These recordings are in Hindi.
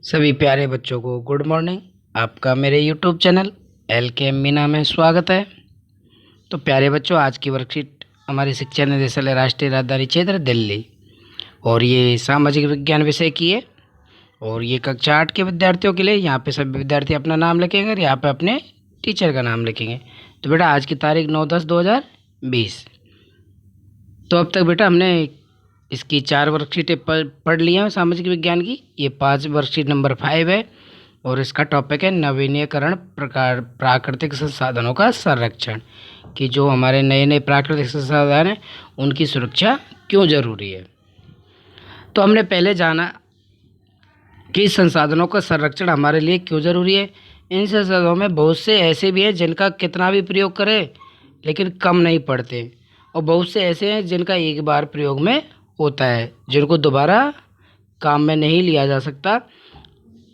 सभी प्यारे बच्चों को गुड मॉर्निंग। आपका मेरे यूट्यूब चैनल एल के मीना में स्वागत है। तो प्यारे बच्चों, आज की वर्कशीट हमारी शिक्षा निदेशालय राष्ट्रीय राजधानी क्षेत्र दिल्ली और ये सामाजिक विज्ञान विषय की है और ये कक्षा 8 के विद्यार्थियों के लिए। यहाँ पे सभी विद्यार्थी अपना नाम लिखेंगे और यहाँ पे अपने टीचर का नाम लिखेंगे। तो बेटा आज की तारीख 9/10/2020। तो अब तक बेटा हमने इसकी 4 वर्कशीटें पढ़ ली हैं सामाजिक विज्ञान की। ये 5 वर्कशीट नंबर 5 है और इसका टॉपिक है नवीनीकरण प्राकृतिक संसाधनों का संरक्षण, कि जो हमारे नए नए प्राकृतिक संसाधन हैं उनकी सुरक्षा क्यों ज़रूरी है। तो हमने पहले जाना कि संसाधनों का संरक्षण हमारे लिए क्यों ज़रूरी है। इन संसाधनों में बहुत से ऐसे भी हैं जिनका कितना भी प्रयोग करें लेकिन कम नहीं पड़ते, और बहुत से ऐसे हैं जिनका एक बार प्रयोग में होता है, जिनको दोबारा काम में नहीं लिया जा सकता।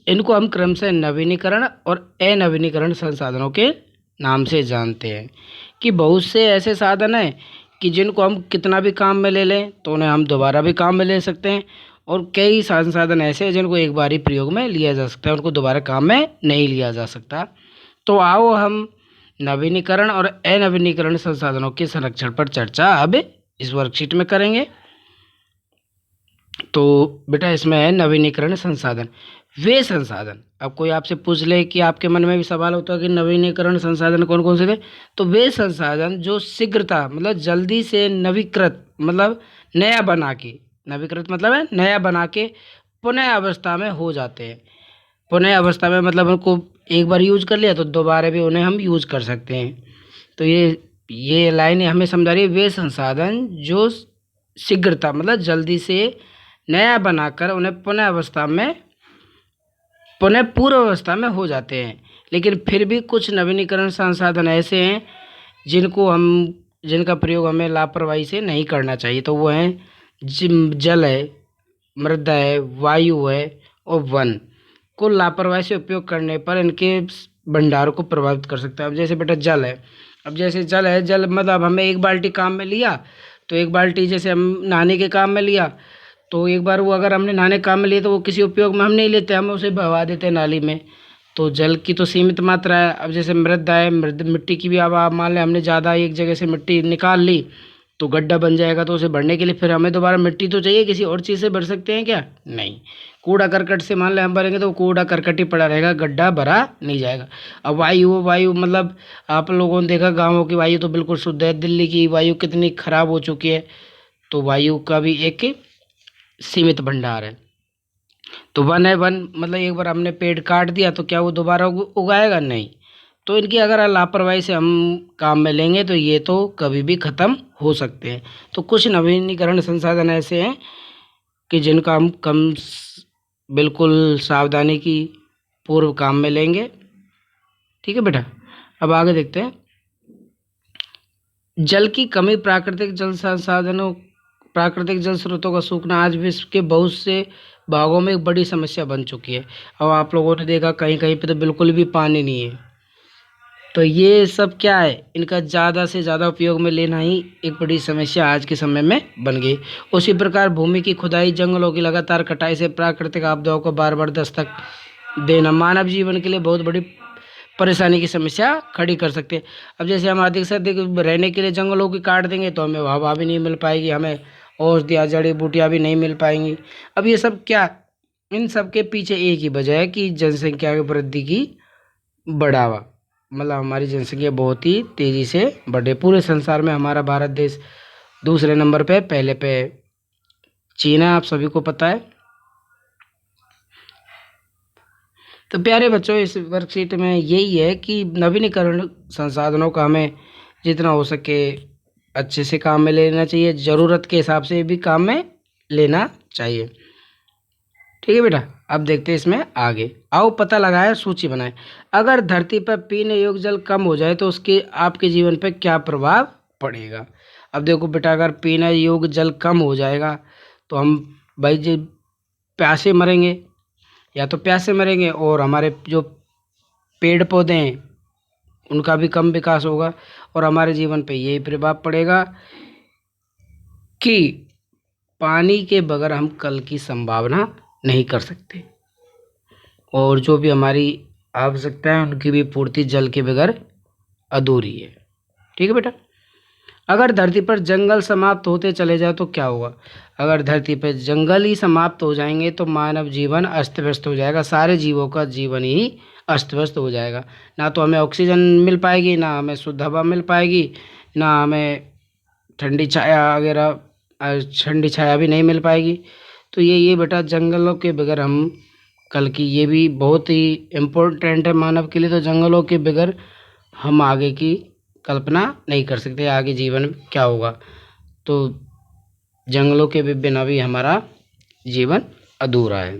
इनको हम क्रमशः नवीनीकरण और अनवीनीकरण संसाधनों के नाम से जानते हैं। कि बहुत से ऐसे साधन हैं कि जिनको हम कितना भी काम में ले लें तो उन्हें हम दोबारा भी काम में ले सकते हैं, और कई संसाधन ऐसे हैं जिनको एक बार ही प्रयोग में लिया जा सकता है, उनको दोबारा काम में नहीं लिया जा सकता। तो आओ हम नवीनीकरण और अनवीनीकरण संसाधनों के संरक्षण पर चर्चा अब इस वर्कशीट में करेंगे। तो बेटा इसमें है नवीनीकरण संसाधन। वे संसाधन, अब कोई आपसे पूछ ले कि आपके मन में भी सवाल होता है कि नवीनीकरण संसाधन कौन कौन से थे, तो वे संसाधन जो शीघ्रता मतलब जल्दी से नवीकृत मतलब नया बना के, नवीकृत मतलब है नया बना के पुनः अवस्था में हो जाते हैं। पुनः अवस्था में मतलब उनको एक बार यूज कर लिया तो दोबारा भी उन्हें हम यूज कर सकते हैं। तो ये लाइन हमें समझा रही है, वे संसाधन जो शीघ्रता मतलब जल्दी से नया बनाकर उन्हें पुनः पूर्व अवस्था में हो जाते हैं। लेकिन फिर भी कुछ नवीनीकरण संसाधन ऐसे हैं जिनका प्रयोग हमें लापरवाही से नहीं करना चाहिए। तो वो हैं जल है, मृदा है, वायु है और वन को लापरवाही से उपयोग करने पर इनके भंडारों को प्रभावित कर सकता है। अब जैसे बेटा जल है, जल मतलब हमें एक बाल्टी काम में लिया, तो एक बाल्टी जैसे हम नहाने के काम में लिया, तो एक बार वो अगर हमने नहाने काम में लिए तो वो किसी उपयोग में हम नहीं लेते, हम उसे बहा देते हैं नाली में। तो जल की तो सीमित मात्रा है। अब जैसे मृदा है, मिट्टी की भी, अब आप मान लें हमने ज़्यादा एक जगह से मिट्टी निकाल ली तो गड्ढा बन जाएगा, तो उसे भरने के लिए फिर हमें दोबारा मिट्टी तो चाहिए। किसी और चीज़ से भर सकते हैं क्या? नहीं। कूड़ा करकट से मान लें हम भरेंगे तो कूड़ा करकट ही पड़ा रहेगा, गड्ढा भरा नहीं जाएगा। अब वायु मतलब आप लोगों ने देखा गाँवों की वायु तो बिल्कुल शुद्ध है, दिल्ली की वायु कितनी खराब हो चुकी है। तो वायु का भी एक सीमित भंडार है। तो वन है, वन मतलब एक बार हमने पेड़ काट दिया तो क्या वो दोबारा उगाएगा? नहीं। तो इनकी अगर लापरवाही से हम काम में लेंगे तो ये तो कभी भी ख़त्म हो सकते हैं। तो कुछ नवीनीकरण संसाधन ऐसे हैं कि जिनका हम बिल्कुल सावधानी की पूर्व काम में लेंगे। ठीक है बेटा, अब आगे देखते हैं। जल की कमी, प्राकृतिक जल स्रोतों का सूखना आज विश्व के बहुत से भागों में एक बड़ी समस्या बन चुकी है। अब आप लोगों ने देखा कहीं कहीं पे तो बिल्कुल भी पानी नहीं है। तो ये सब क्या है, इनका ज़्यादा से ज़्यादा उपयोग में लेना ही एक बड़ी समस्या आज के समय में बन गई। उसी प्रकार भूमि की खुदाई, जंगलों की लगातार कटाई से प्राकृतिक आपदाओं को बार बार दस्तक देना मानव जीवन के लिए बहुत बड़ी परेशानी की समस्या खड़ी कर सकते हैं। अब जैसे हम अधिक से अधिक रहने के लिए जंगलों की काट देंगे तो हमें हवा भी नहीं मिल पाएगी, हमें औषधियाँ जड़ी बूटियाँ भी नहीं मिल पाएंगी। अब ये सब क्या, इन सब के पीछे एक ही वजह है कि जनसंख्या की वृद्धि की बढ़ावा, मतलब हमारी जनसंख्या बहुत ही तेज़ी से बढ़े। पूरे संसार में हमारा भारत देश दूसरे नंबर पे, पहले पे चीन है, आप सभी को पता है। तो प्यारे बच्चों, इस वर्कशीट में यही है कि नवीनीकरण संसाधनों का हमें जितना हो सके अच्छे से काम में लेना चाहिए, ज़रूरत के हिसाब से भी काम में लेना चाहिए। ठीक है बेटा, अब देखते हैं इसमें आगे। आओ पता लगाए, सूची बनाएं। अगर धरती पर पीने योग्य जल कम हो जाए तो उसके आपके जीवन पर क्या प्रभाव पड़ेगा। अब देखो बेटा, अगर पीने योग्य जल कम हो जाएगा तो हम भाई जी प्यासे मरेंगे, या तो प्यासे मरेंगे और हमारे जो पेड़ पौधे हैं उनका भी कम विकास होगा, और हमारे जीवन पे यही प्रभाव पड़ेगा कि पानी के बगैर हम कल की संभावना नहीं कर सकते। और जो भी हमारी आवश्यकता है उनकी भी पूर्ति जल के बगैर अधूरी है। ठीक है बेटा। अगर धरती पर जंगल समाप्त होते चले जाए तो क्या होगा? अगर धरती पर जंगल ही समाप्त हो जाएंगे तो मानव जीवन अस्त व्यस्त हो जाएगा, सारे जीवों का जीवन ही अस्त व्यस्त हो जाएगा। ना तो हमें ऑक्सीजन मिल पाएगी, ना हमें शुद्ध हवा मिल पाएगी, ना हमें ठंडी छाया वगैरह ठंडी छाया भी नहीं मिल पाएगी। तो ये बेटा जंगलों के बगैर हम कल की, ये भी बहुत ही इम्पोर्टेंट है मानव के लिए, तो जंगलों के बगैर हम आगे की कल्पना नहीं कर सकते, आगे जीवन क्या होगा। तो जंगलों के बिना भी हमारा जीवन अधूरा है।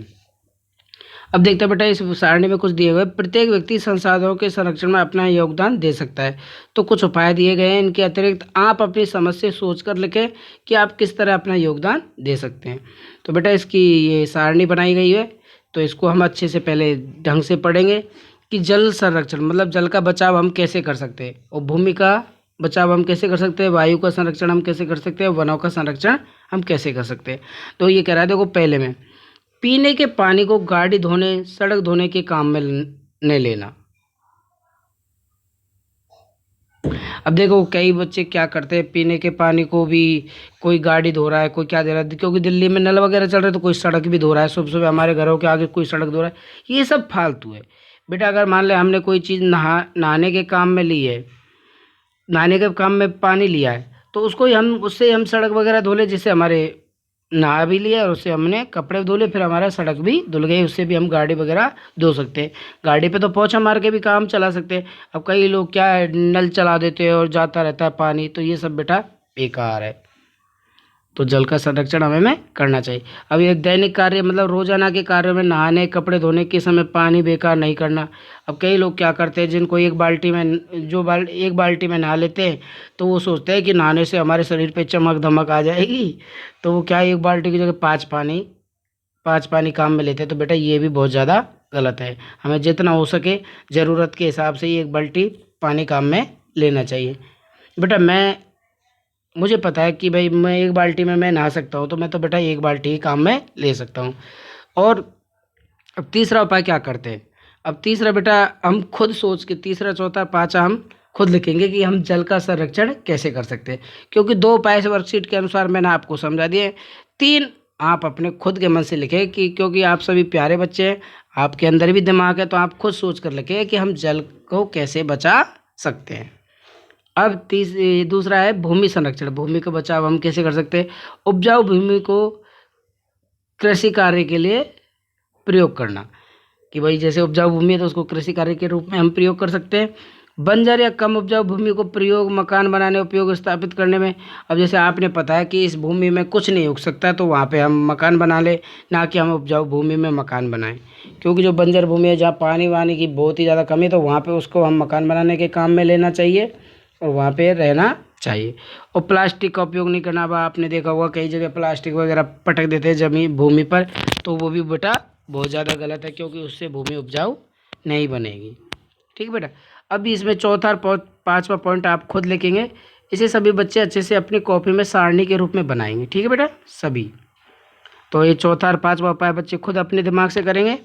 अब देखते हैं बेटा, इस सारणी में कुछ दिए हुए, प्रत्येक व्यक्ति संसाधनों के संरक्षण में अपना योगदान दे सकता है। तो कुछ उपाय दिए गए हैं, इनके अतिरिक्त आप अपनी समझ से सोच कर लिखें कि आप किस तरह अपना योगदान दे सकते हैं। तो बेटा इसकी ये सारणी बनाई गई है, तो इसको हम अच्छे से पहले ढंग से पढ़ेंगे कि जल संरक्षण मतलब जल का बचाव हम कैसे कर सकते हैं, और भूमि का बचाव हम कैसे कर सकते हैं, वायु का संरक्षण हम कैसे कर सकते हैं, वनों का संरक्षण हम कैसे कर सकते हैं। तो ये कह रहा है, देखो पहले में पीने के पानी को गाड़ी धोने, सड़क धोने के काम में नहीं लेना। अब देखो कई बच्चे क्या करते हैं, पीने के पानी को भी कोई गाड़ी धो रहा है, कोई क्या दे रहा है, क्योंकि दिल्ली में नल वगैरह चल रहे हैं तो कोई सड़क भी धो रहा है, सुबह सुबह हमारे घरों के आगे कोई सड़क धो रहा है। ये सब फालतू है बेटा। अगर मान ले हमने कोई चीज़ नहाने के काम में ली है, नहाने के काम में पानी लिया है, तो उसको ही हम उससे हम सड़क वगैरह धो ले, जिससे हमारे नहा भी लिया और उससे हमने कपड़े धो ले, फिर हमारा सड़क भी धुल गई, उससे भी हम गाड़ी वगैरह धो सकते हैं। गाड़ी पे तो पोंछा मार के भी काम चला सकते हैं। अब कई लोग क्या है, नल चला देते हैं और जाता रहता है पानी, तो ये सब बेटा बेकार है। तो जल का संरक्षण हमें करना चाहिए। अब ये दैनिक कार्य मतलब रोजाना के कार्यों में नहाने, कपड़े धोने के समय पानी बेकार नहीं करना। अब कई लोग क्या करते हैं, जिनको एक बाल्टी में एक बाल्टी में नहा लेते हैं, तो वो सोचते हैं कि नहाने से हमारे शरीर पे चमक धमक आ जाएगी, तो वो क्या एक बाल्टी की जगह पाँच पानी काम में लेते हैं। तो बेटा ये भी बहुत ज़्यादा गलत है। हमें जितना हो सके ज़रूरत के हिसाब से ही एक बाल्टी पानी काम में लेना चाहिए। बेटा मुझे पता है कि भाई मैं एक बाल्टी में मैं नहा सकता हूँ, तो मैं तो बेटा एक बाल्टी ही काम में ले सकता हूँ। और अब तीसरा उपाय क्या करते हैं? अब तीसरा बेटा हम खुद सोच के, तीसरा चौथा पाँचवा हम खुद लिखेंगे कि हम जल का संरक्षण कैसे कर सकते हैं, क्योंकि 2 उपाय से वर्कशीट के अनुसार मैंने आपको समझा दिए। 3 आप अपने खुद के मन से लिखें कि क्योंकि आप सभी प्यारे बच्चे हैं, आपके अंदर भी दिमाग है, तो आप खुद सोच कर लिखें कि हम जल को कैसे बचा सकते हैं। अब दूसरा है भूमि संरक्षण। भूमि का बचाव हम कैसे कर सकते हैं? उपजाऊ भूमि को कृषि कार्य के लिए प्रयोग करना, कि भाई जैसे उपजाऊ भूमि है तो उसको कृषि कार्य के रूप में हम प्रयोग कर सकते हैं। बंजर या कम उपजाऊ भूमि को प्रयोग मकान बनाने, उपयोग स्थापित करने में। अब जैसे आपने पता है कि इस भूमि में कुछ नहीं उग सकता, तो वहाँ पे हम मकान बना ले, ना कि हम उपजाऊ भूमि में मकान बनाएं। क्योंकि जो बंजर भूमि है, जहाँ पानी वानी की बहुत ही ज़्यादा कमी है, तो वहाँ पे उसको हम मकान बनाने के काम में लेना चाहिए और वहाँ पे रहना चाहिए। और प्लास्टिक का उपयोग नहीं करना। अब आपने देखा होगा कई जगह प्लास्टिक वगैरह पटक देते हैं जमीन भूमि पर, तो वो भी बेटा बहुत ज़्यादा गलत है, क्योंकि उससे भूमि उपजाऊ नहीं बनेगी। ठीक है बेटा। अभी इसमें चौथा और पाँचवा पॉइंट आप खुद लिखेंगे, इसे सभी बच्चे अच्छे से अपनी कॉपी में सारणी के रूप में बनाएंगे। ठीक है बेटा सभी। तो ये चौथा और पाँचवा उपाय बच्चे खुद अपने दिमाग से करेंगे।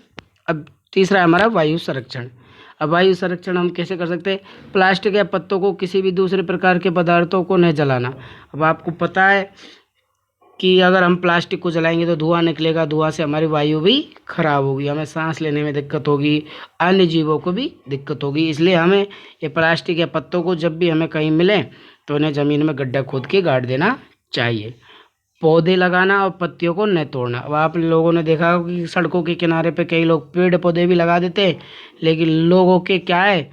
अब तीसरा है हमारा वायु संरक्षण। अब वायु संरक्षण हम कैसे कर सकते हैं? प्लास्टिक या पत्तों को, किसी भी दूसरे प्रकार के पदार्थों को नहीं जलाना। अब आपको पता है कि अगर हम प्लास्टिक को जलाएंगे तो धुआं निकलेगा, धुआं से हमारी वायु भी खराब होगी, हमें सांस लेने में दिक्कत होगी, अन्य जीवों को भी दिक्कत होगी। इसलिए हमें ये प्लास्टिक या पत्तों को जब भी हमें कहीं मिले तो उन्हें ज़मीन में गड्ढा खोद के गाड़ देना चाहिए। पौधे लगाना और पत्तियों को न तोड़ना। अब आप लोगों ने देखा होगा कि सड़कों के किनारे पे कई लोग पेड़ पौधे भी लगा देते हैं, लेकिन लोगों के क्या है,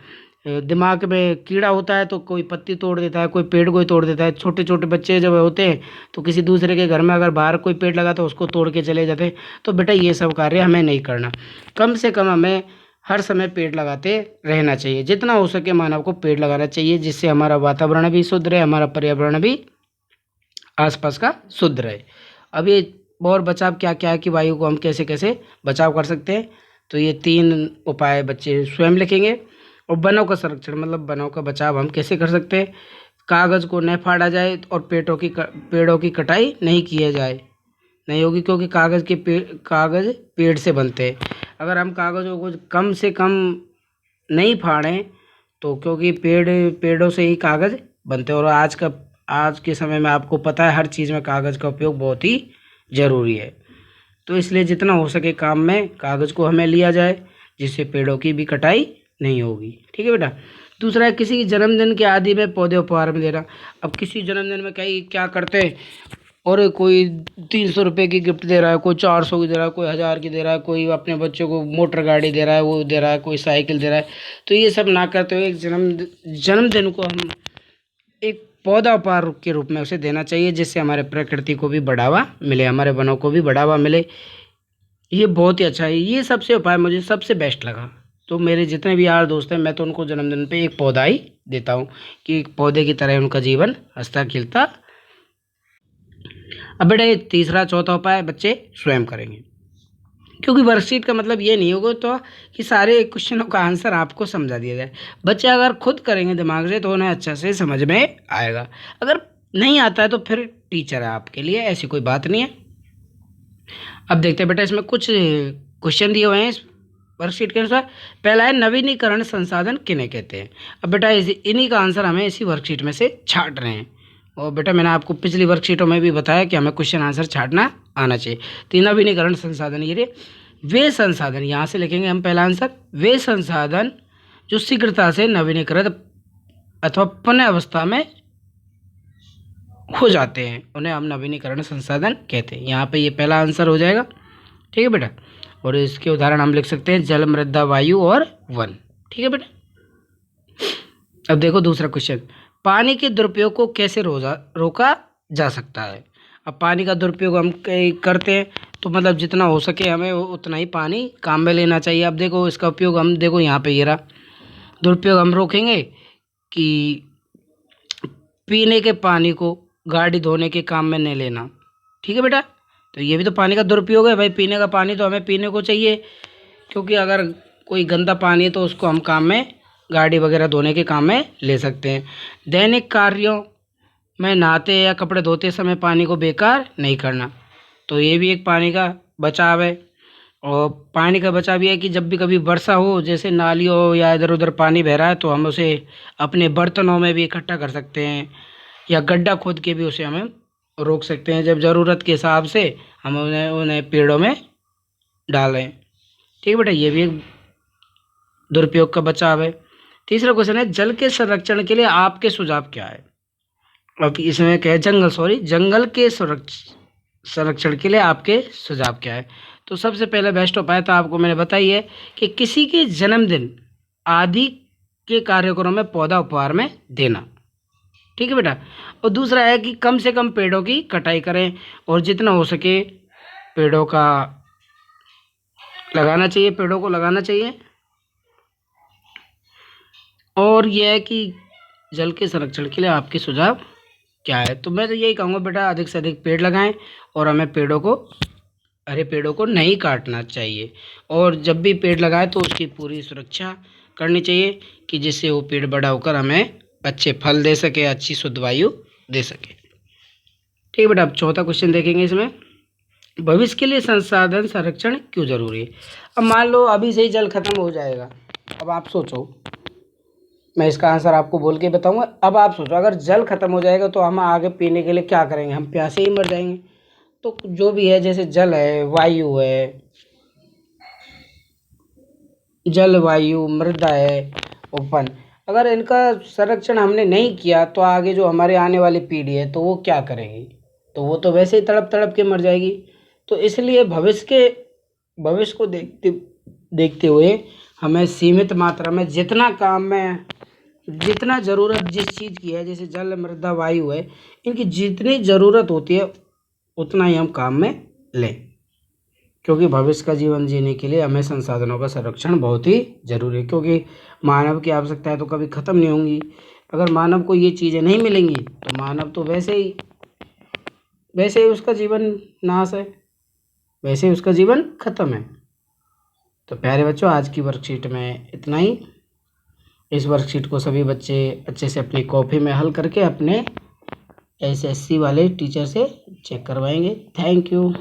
दिमाग में कीड़ा होता है, तो कोई पत्ती तोड़ देता है, कोई पेड़ को तोड़ देता है। छोटे छोटे बच्चे जब होते हैं तो किसी दूसरे के घर में अगर बाहर कोई पेड़ लगा तो उसको तोड़ के चले जाते हैं। तो बेटा ये सब कार्य हमें नहीं करना। कम से कम हमें हर समय पेड़ लगाते रहना चाहिए। जितना हो सके मानव को पेड़ लगाना चाहिए, जिससे हमारा वातावरण भी शुद्ध रहे, हमारा पर्यावरण भी आसपास का शुद्ध रहे। अब ये और बचाव क्या क्या है कि वायु को हम कैसे कैसे बचाव कर सकते हैं, तो ये 3 उपाय बच्चे स्वयं लिखेंगे। और वनों का संरक्षण मतलब वनों का बचाव हम कैसे कर सकते हैं? कागज़ को न फाड़ा जाए और पेड़ों की कटाई नहीं किया जाए, नहीं होगी, क्योंकि कागज़ पेड़ से बनते हैं। अगर हम कागज़ों को कम से कम नहीं फाड़ें तो, क्योंकि पेड़ों से ही कागज़ बनते हैं, और आज के समय में आपको पता है हर चीज़ में कागज़ का उपयोग बहुत ही ज़रूरी है। तो इसलिए जितना हो सके काम में कागज़ को हमें लिया जाए, जिससे पेड़ों की भी कटाई नहीं होगी। ठीक है बेटा। दूसरा है किसी जन्मदिन के आदि में पौधे उपहार में देना। अब किसी जन्मदिन में कई क्या करते हैं, और कोई 300 रुपये की गिफ्ट दे रहा है, कोई 400 की दे रहा है, कोई 1000 की दे रहा है, कोई अपने बच्चों को मोटर गाड़ी दे रहा है, वो दे रहा है, कोई साइकिल दे रहा है। तो ये सब ना करते हुए एक जन्मदिन को हम एक पौधा उपहार के रूप में उसे देना चाहिए, जिससे हमारे प्रकृति को भी बढ़ावा मिले, हमारे वनों को भी बढ़ावा मिले। ये बहुत ही अच्छा है, ये सबसे उपाय मुझे सबसे बेस्ट लगा। तो मेरे जितने भी यार दोस्त हैं, मैं तो उनको जन्मदिन पे एक पौधा ही देता हूँ कि एक पौधे की तरह उनका जीवन हंसता खिलता। अब बेटा ये तीसरा चौथा उपाय बच्चे स्वयं करेंगे, क्योंकि वर्कशीट का मतलब ये नहीं होगा तो कि सारे क्वेश्चनों का आंसर आपको समझा दिया जाए। बच्चे अगर खुद करेंगे दिमाग से तो उन्हें अच्छा से समझ में आएगा। अगर नहीं आता है तो फिर टीचर है आपके लिए, ऐसी कोई बात नहीं है। अब देखते हैं बेटा, इसमें कुछ क्वेश्चन दिए हुए हैं इस वर्कशीट के अनुसार। पहला है नवीनीकरण संसाधन किन्हें कहते हैं। अब बेटा इन्हीं का आंसर हमें इसी वर्कशीट में से छाट रहे हैं। और बेटा मैंने आपको पिछली वर्कशीटों में भी बताया कि हमें क्वेश्चन आंसर छाटना आना चाहिए। तो नवीनीकरण संसाधन ये वे संसाधन, यहाँ से लिखेंगे हम पहला आंसर, वे संसाधन जो शीघ्रता से नवीनीकृत अथवा पुनः अवस्था में हो जाते हैं, उन्हें हम नवीनीकरण संसाधन कहते हैं। यहाँ पे ये पहला आंसर हो जाएगा। ठीक है बेटा। और इसके उदाहरण हम लिख सकते हैं जल, मृदा, वायु और वन। ठीक है बेटा। अब देखो दूसरा क्वेश्चन, पानी के दुरुपयोग को कैसे रोका जा सकता है। अब पानी का दुरुपयोग हम करते हैं तो मतलब जितना हो सके हमें उतना ही पानी काम में लेना चाहिए। अब देखो इसका उपयोग हम देखो यहाँ पे ये रहा, दुरुपयोग हम रोकेंगे कि पीने के पानी को गाड़ी धोने के काम में नहीं लेना। ठीक है बेटा। तो ये भी तो पानी का दुरुपयोग है भाई, पीने का पानी तो हमें पीने को चाहिए, क्योंकि अगर कोई गंदा पानी है तो उसको हम काम में गाड़ी वगैरह धोने के काम में ले सकते हैं। दैनिक कार्यों में नहाते या कपड़े धोते समय पानी को बेकार नहीं करना, तो ये भी एक पानी का बचाव है। और पानी का बचाव भी है कि जब भी कभी वर्षा हो, जैसे नालियों या इधर उधर पानी बह रहा है, तो हम उसे अपने बर्तनों में भी इकट्ठा कर सकते हैं, या गड्ढा खोद के भी उसे हमें रोक सकते हैं। जब ज़रूरत के हिसाब से हम उन्हें पेड़ों में डालें। ठीक है बेटा, ये भी एक दुरुपयोग का बचाव है। तीसरा क्वेश्चन है जल के संरक्षण के लिए आपके सुझाव क्या है। अब इसमें क्या है, जंगल के संरक्षण के लिए आपके सुझाव क्या है। तो सबसे पहले बेस्ट उपाय तो आपको मैंने बताई है कि किसी के जन्मदिन आदि के कार्यक्रम में पौधा उपहार में देना। ठीक है बेटा। और दूसरा है कि कम से कम पेड़ों की कटाई करें, और जितना हो सके पेड़ों को लगाना चाहिए। और यह है कि जल के संरक्षण के लिए आपके सुझाव क्या है। तो मैं तो यही कहूँगा बेटा, अधिक से अधिक पेड़ लगाएं, और हमें हरे पेड़ों को नहीं काटना चाहिए। और जब भी पेड़ लगाएं तो उसकी पूरी सुरक्षा करनी चाहिए, कि जिससे वो पेड़ बड़ा होकर हमें अच्छे फल दे सके, अच्छी शुद्ध वायु दे सके। ठीक है बेटा। अब चौथा क्वेश्चन देखेंगे इसमें, भविष्य के लिए संसाधन संरक्षण क्यों जरूरी है। अब मान लो अभी से ही जल खत्म हो जाएगा, अब आप सोचो, मैं इसका आंसर आपको बोल के बताऊंगा। अब आप सोचो अगर जल खत्म हो जाएगा तो हम आगे पीने के लिए क्या करेंगे, हम प्यासे ही मर जाएंगे। तो जो भी है, जैसे जल है, वायु है, जल वायु मृदा है, उपवन, अगर इनका संरक्षण हमने नहीं किया तो आगे जो हमारे आने वाली पीढ़ी है तो वो क्या करेगी, तो वो तो वैसे ही तड़प तड़प के मर जाएगी। तो इसलिए भविष्य को देखते हुए हमें सीमित मात्रा में जितना ज़रूरत जिस चीज़ की है, जैसे जल मृदा वायु है, इनकी जितनी ज़रूरत होती है उतना ही हम काम में लें, क्योंकि भविष्य का जीवन जीने के लिए हमें संसाधनों का संरक्षण बहुत ही जरूरी है। क्योंकि मानव की आवश्यकताएं तो कभी ख़त्म नहीं होंगी। अगर मानव को ये चीज़ें नहीं मिलेंगी तो मानव तो वैसे ही उसका जीवन नाश है, वैसे ही उसका जीवन खत्म है। तो प्यारे बच्चों, आज की वर्कशीट में इतना ही। इस वर्कशीट को सभी बच्चे अच्छे से अपनी कॉपी में हल करके अपने SSC वाले टीचर से चेक करवाएंगे। Thank you.